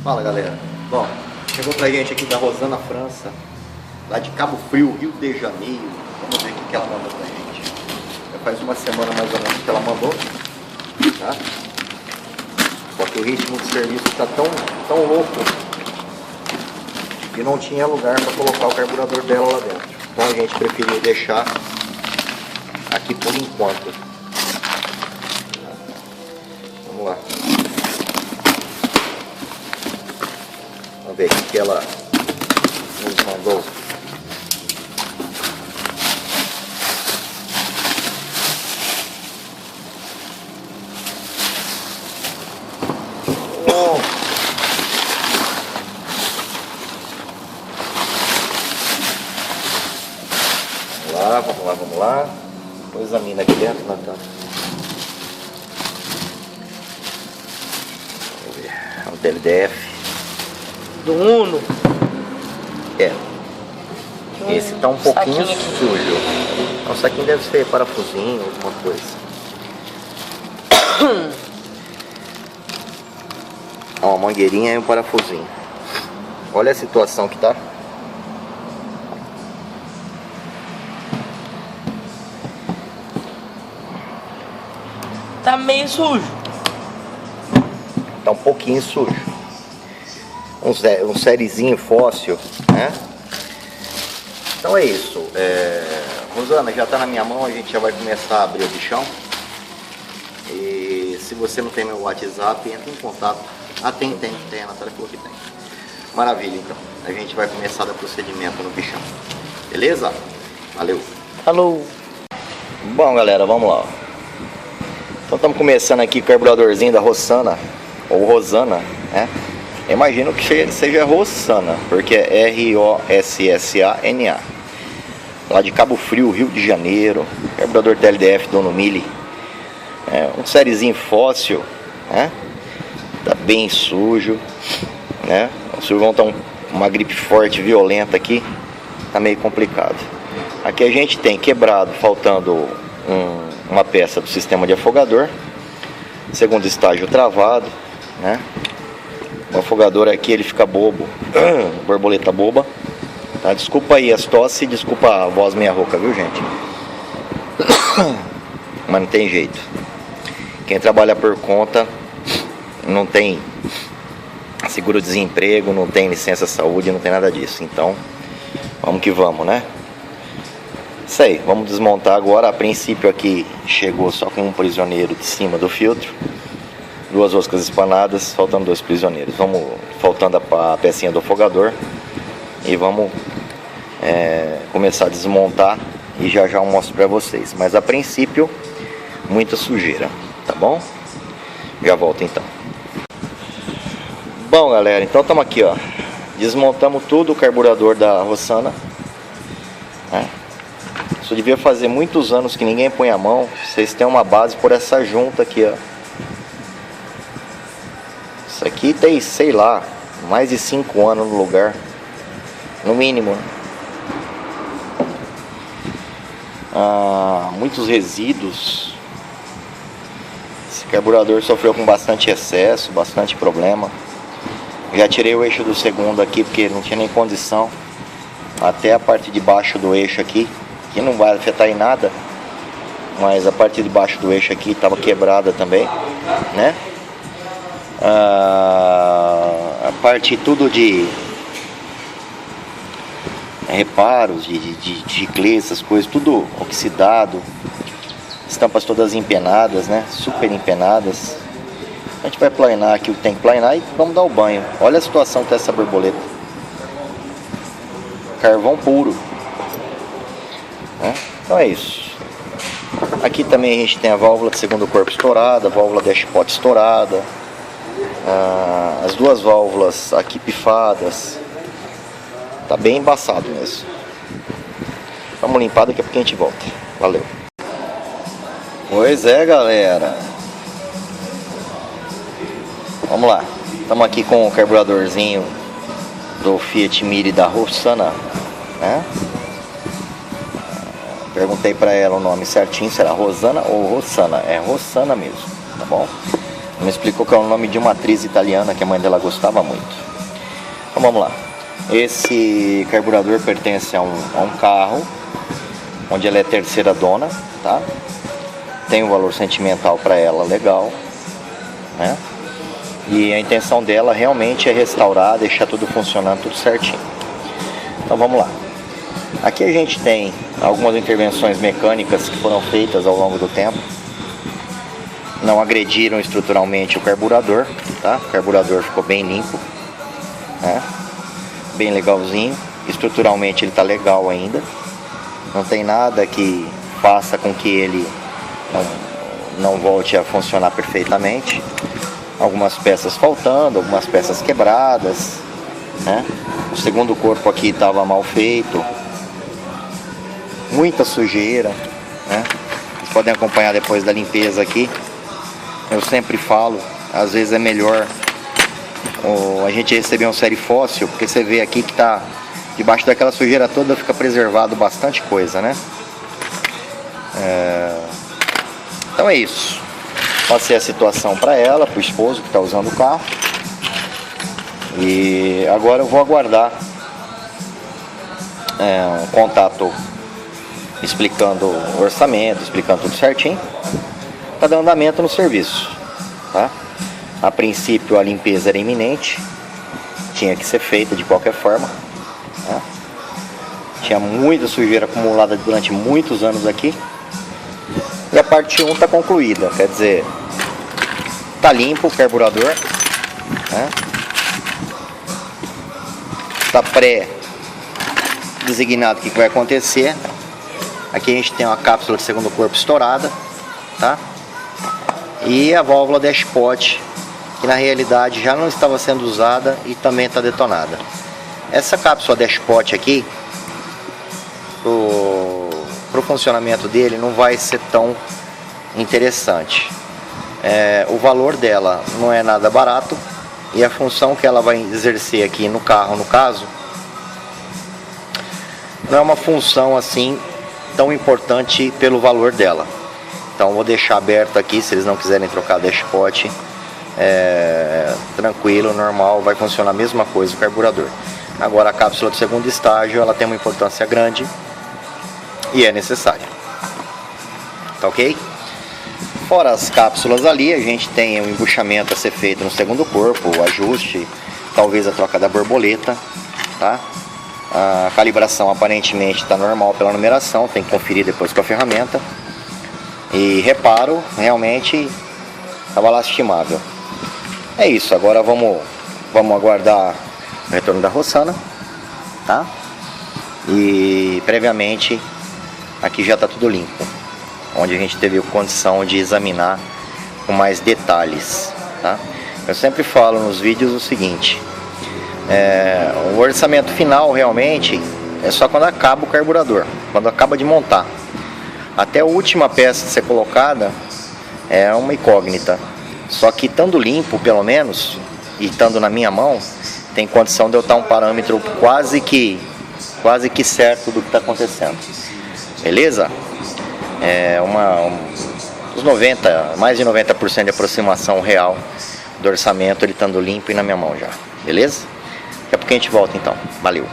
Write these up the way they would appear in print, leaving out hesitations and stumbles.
Fala, galera. Bom, chegou pra gente aqui da Rosana França, lá de Cabo Frio, Rio de Janeiro. Vamos ver o que ela mandou pra gente. Já faz uma semana mais ou menos que ela mandou, tá? Só que o ritmo de serviço tá tão louco que não tinha lugar para colocar o carburador dela lá dentro. Então a gente preferiu deixar aqui por enquanto. Vamos lá. Vamos ver o que ela nos mandou. Vamos lá. Depois examina aqui dentro, Natan. Vamos ver. É um TLDF. Do Uno. É. Esse tá um pouquinho sujo. O saquinho deve ser parafusinho, alguma coisa. Ó, uma mangueirinha e um parafusinho. Olha a situação que tá. Tá meio sujo. Tá um pouquinho sujo. Um sériezinho fóssil, né? Então é isso. Rosana, já tá na minha mão, a gente já vai começar a abrir o bichão. E se você não tem meu WhatsApp, entra em contato. Ah, tem, a Natália falou que tem. Maravilha, então. A gente vai começar a dar procedimento no bichão. Beleza? Valeu. Falou. Bom, galera, vamos lá. Então estamos começando aqui o carburadorzinho da Rossana, ou Rosana, né? Imagino que seja Rossana, porque é R-O-S-S-A-N-A. Lá de Cabo Frio, Rio de Janeiro. Carburador TLDF Dono Mille. Um sériezinho fóssil, né? Tá bem sujo, né? O survão tá uma gripe forte, violenta aqui. Tá meio complicado. Aqui a gente tem quebrado, faltando uma peça do sistema de afogador. Segundo estágio travado, né? O afogador aqui ele fica bobo, borboleta boba, tá? Desculpa aí as tosse, desculpa a voz meia rouca, viu, gente? Mas não tem jeito. Quem trabalha por conta não tem seguro-desemprego, não tem licença saúde, não tem nada disso. Então, vamos que vamos, né? Isso aí, vamos desmontar agora. A princípio aqui chegou só com um prisioneiro de cima do filtro, duas roscas espanadas, faltando dois prisioneiros. Faltando a pecinha do afogador. E vamos começar a desmontar. E já eu mostro pra vocês. Mas a princípio, muita sujeira, tá bom? Já volto então. Bom, galera, então estamos aqui, ó. Desmontamos tudo o carburador da Rossana, né? Isso devia fazer muitos anos que ninguém põe a mão. Vocês têm uma base por essa junta aqui, ó. Isso aqui tem, sei lá, mais de 5 anos no lugar, no mínimo. Muitos resíduos. Esse carburador sofreu com bastante excesso, bastante problema. Já tirei o eixo do segundo aqui porque não tinha nem condição. Até a parte de baixo do eixo aqui, que não vai afetar em nada, mas a parte de baixo do eixo aqui estava quebrada também, né? A parte tudo de reparos, de chiclete, essas coisas, tudo oxidado, estampas todas empenadas, né? Super empenadas. A gente vai planar aqui o que tem que planar e vamos dar o banho. Olha a situação que tá essa borboleta. Carvão puro, né? Então é isso. Aqui também a gente tem a válvula de segundo corpo estourada, a válvula dashpot estourada, as duas válvulas aqui pifadas. Tá bem embaçado mesmo. Vamos limpar, daqui a pouco a gente volta. Valeu. Pois é, galera. Vamos lá. Estamos aqui com o carburadorzinho do Fiat Mille da Rossana, né? Perguntei pra ela o nome certinho, será Rosana ou Rossana? É Rossana mesmo, tá bom? Me explicou que é o nome de uma atriz italiana que a mãe dela gostava muito. Então vamos lá. Esse carburador pertence a um carro onde ela é terceira dona, tá? Tem um valor sentimental para ela legal, né? E a intenção dela realmente é restaurar, deixar tudo funcionando, tudo certinho. Então vamos lá. Aqui a gente tem algumas intervenções mecânicas que foram feitas ao longo do tempo. Não agrediram estruturalmente o carburador, tá? O carburador ficou bem limpo, né? Bem legalzinho. Estruturalmente ele está legal ainda. Não tem nada que faça com que ele não volte a funcionar perfeitamente. Algumas peças faltando, algumas peças quebradas, né? O segundo corpo aqui estava mal feito. Muita sujeira, né? Vocês podem acompanhar depois da limpeza aqui. Eu sempre falo, às vezes é melhor a gente receber um série fóssil, porque você vê aqui que tá debaixo daquela sujeira toda, fica preservado bastante coisa, né? Então é isso. Passei a situação para ela, para o esposo que está usando o carro. E agora eu vou aguardar um contato explicando o orçamento, explicando tudo certinho. Está dando andamento no serviço, tá? A princípio a limpeza era iminente, tinha que ser feita de qualquer forma, né? Tinha muita sujeira acumulada durante muitos anos aqui. E a parte 1 está concluída, quer dizer, está limpo o carburador, né? Está pré-designado o que vai acontecer. Aqui a gente tem uma cápsula de segundo corpo estourada, tá? E a válvula dashpot, que na realidade já não estava sendo usada e também está detonada. Essa cápsula dashpot aqui, pro funcionamento dele não vai ser tão interessante. O valor dela não é nada barato e a função que ela vai exercer aqui no carro, no caso, não é uma função assim tão importante pelo valor dela. Então vou deixar aberto aqui, se eles não quiserem trocar dashpot, tranquilo, normal, vai funcionar a mesma coisa o carburador. Agora a cápsula do segundo estágio, ela tem uma importância grande e é necessário, tá ok? Fora as cápsulas ali, a gente tem o embuchamento a ser feito no segundo corpo, o ajuste, talvez a troca da borboleta, tá? A calibração aparentemente está normal pela numeração, tem que conferir depois com a ferramenta. E reparo, realmente estava lastimável. É isso, agora vamos aguardar o retorno da Rossana, tá? E previamente aqui já está tudo limpo, onde a gente teve condição de examinar com mais detalhes, tá? Eu sempre falo nos vídeos o seguinte, o orçamento final realmente é só quando acaba o carburador, quando acaba de montar. Até a última peça a ser colocada é uma incógnita. Só que estando limpo, pelo menos, e estando na minha mão, tem condição de eu estar um parâmetro quase que certo do que está acontecendo. Beleza? Mais de 90% de aproximação real do orçamento, ele estando limpo e na minha mão já. Beleza? Daqui a pouco a gente volta então. Valeu!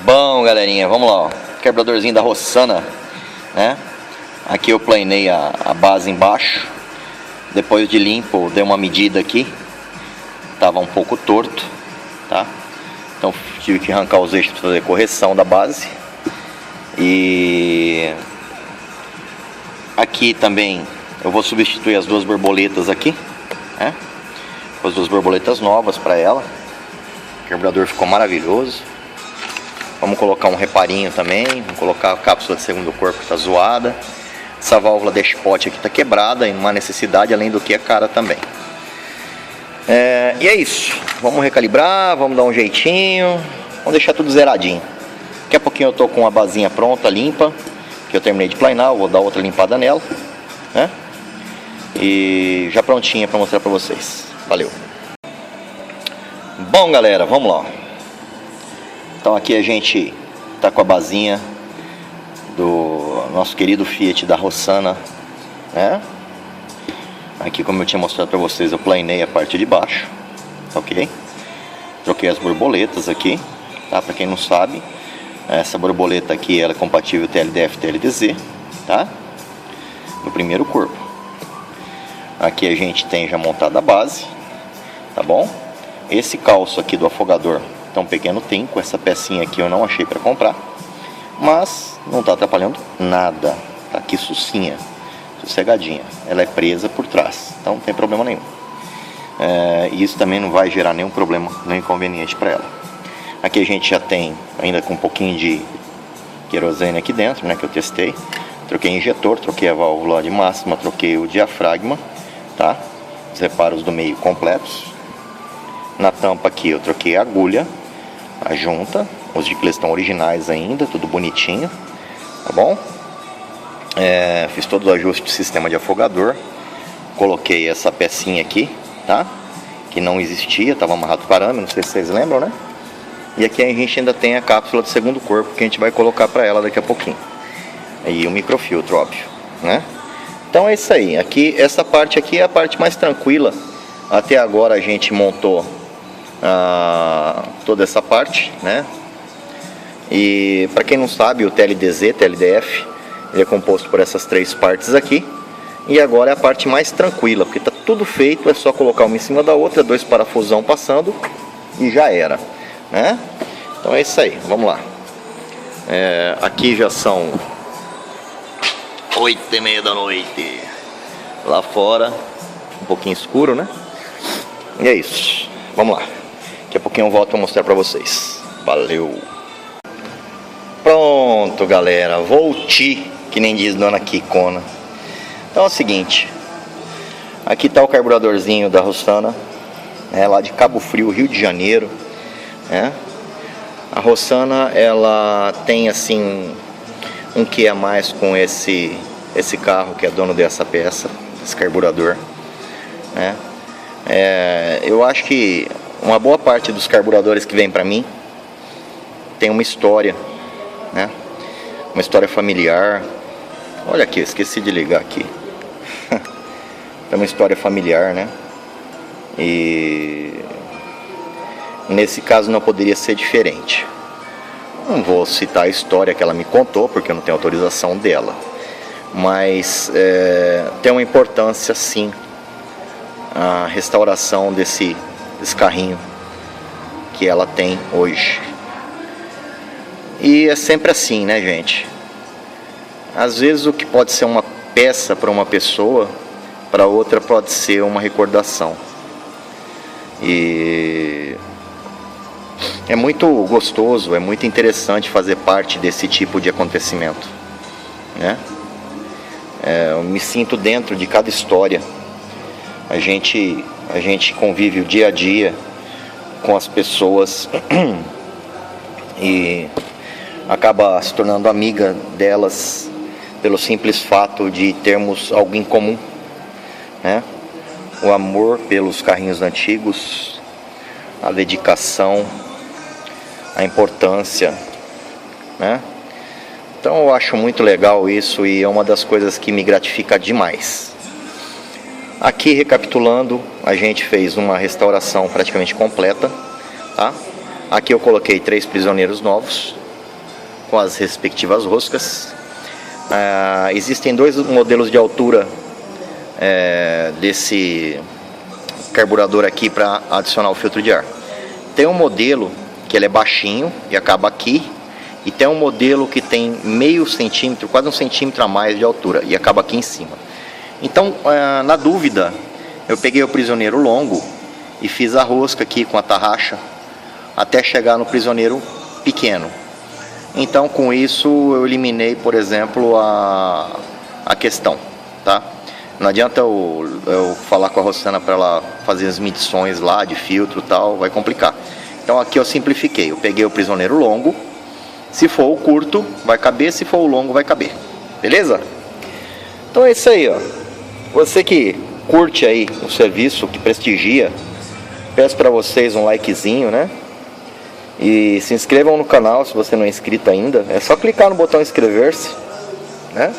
Bom, galerinha, vamos lá, ó. Carburadorzinho da Rossana, né? Aqui eu planei a base embaixo. Depois de limpo, dei uma medida aqui. Tava um pouco torto, tá? Então tive que arrancar os eixos para fazer correção da base. E aqui também eu vou substituir as duas borboletas aqui, né? As duas borboletas novas para ela. O carburador ficou maravilhoso. Vamos colocar um reparinho também. Vamos colocar a cápsula de segundo corpo que está zoada. Essa válvula dashpot aqui está quebrada, e não há necessidade, além do que é cara também. E é isso. Vamos recalibrar, vamos dar um jeitinho. Vamos deixar tudo zeradinho. Daqui a pouquinho eu tô com a basinha pronta, limpa, que eu terminei de planar. Vou dar outra limpada nela, né? E já prontinha para mostrar para vocês. Valeu. Bom, galera, vamos lá. Então aqui a gente tá com a basinha do nosso querido Fiat da Rossana, né? Aqui, como eu tinha mostrado para vocês, eu planei a parte de baixo, ok? Troquei as borboletas aqui, tá? Para quem não sabe, essa borboleta aqui ela é compatível TLDF TLDZ, tá? No primeiro corpo. Aqui a gente tem já montada a base, tá bom? Esse calço aqui do afogador tem um pequeno trinco, essa pecinha aqui eu não achei para comprar, mas não tá atrapalhando nada, tá aqui sucinha, sossegadinha, ela é presa por trás, então não tem problema nenhum. E isso também não vai gerar nenhum problema, nenhum inconveniente para ela. Aqui a gente já tem ainda com um pouquinho de querosene aqui dentro, né, que eu testei. Troquei injetor, troquei a válvula de máxima, troquei o diafragma, tá? Os reparos do meio completos. Na tampa aqui eu troquei a agulha, a junta, os jicles estão originais ainda, tudo bonitinho, tá bom? Fiz todo o ajuste do sistema de afogador, coloquei essa pecinha aqui, tá? Que não existia, estava amarrado com arame, não sei se vocês lembram, né? E aqui a gente ainda tem a cápsula do segundo corpo que a gente vai colocar para ela daqui a pouquinho. E o microfiltro, óbvio, né? Então é isso aí. Aqui, essa parte aqui é a parte mais tranquila. Até agora a gente montou toda essa parte, né? E para quem não sabe, o TLDZ, TLDF, ele é composto por essas três partes aqui. E agora é a parte mais tranquila, porque está tudo feito, é só colocar uma em cima da outra, dois parafusão passando e já era, né? Então é isso aí, vamos lá. Aqui já são 8h30 da noite. Lá fora, um pouquinho escuro, né? E é isso, vamos lá. Daqui a pouquinho eu volto a mostrar para vocês. Valeu! Pronto, galera, voltei, que nem diz Dona Kikona. Então é o seguinte, aqui está o carburadorzinho da Rossana, lá de Cabo Frio, Rio de Janeiro, né? A Rossana, ela tem assim um quê a mais com esse carro que é dono dessa peça, esse carburador, né? Eu acho que uma boa parte dos carburadores que vem para mim tem uma história, né? Uma história familiar. Olha aqui, esqueci de ligar aqui. É uma história familiar, né? E nesse caso não poderia ser diferente. Não vou citar a história que ela me contou, porque eu não tenho autorização dela. Mas tem uma importância sim a restauração desse carrinho que ela tem hoje. E é sempre assim, né, gente? Às vezes o que pode ser uma peça para uma pessoa, para outra pode ser uma recordação. E é muito gostoso, é muito interessante fazer parte desse tipo de acontecimento, né? Eu me sinto dentro de cada história. A gente convive o dia a dia com as pessoas e acaba se tornando amiga delas pelo simples fato de termos algo em comum, né? O amor pelos carrinhos antigos, a dedicação, a importância, né? Então eu acho muito legal isso e é uma das coisas que me gratifica demais. Aqui, recapitulando, a gente fez uma restauração praticamente completa, tá? Aqui eu coloquei 3 prisioneiros novos com as respectivas roscas. Existem 2 modelos de altura desse carburador aqui para adicionar o filtro de ar. Tem um modelo que ele é baixinho e acaba aqui, e tem um modelo que tem meio centímetro, quase 1 centímetro a mais de altura e acaba aqui em cima. Então, na dúvida, eu peguei o prisioneiro longo e fiz a rosca aqui com a tarraxa até chegar no prisioneiro pequeno. Então, com isso, eu eliminei, por exemplo, a questão, tá? Não adianta eu falar com a Rossana para ela fazer as medições lá de filtro e tal, vai complicar. Então, aqui eu simplifiquei. Eu peguei o prisioneiro longo. Se for o curto, vai caber. Se for o longo, vai caber. Beleza? Então é isso aí, ó. Você que curte aí o serviço, que prestigia, peço para vocês um likezinho, né? E se inscrevam no canal se você não é inscrito ainda. É só clicar no botão inscrever-se, né?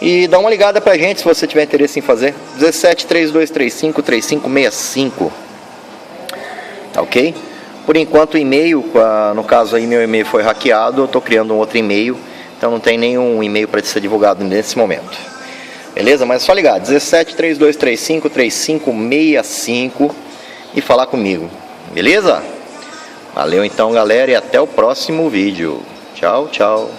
E dá uma ligada pra gente se você tiver interesse em fazer. 17 3235 3565. Tá ok? Por enquanto o e-mail, no caso aí meu e-mail foi hackeado, eu tô criando um outro e-mail. Então não tem nenhum e-mail para ser divulgado nesse momento. Beleza? Mas é só ligar. 17 3235 3565 e falar comigo. Beleza? Valeu então, galera, e até o próximo vídeo. Tchau, tchau.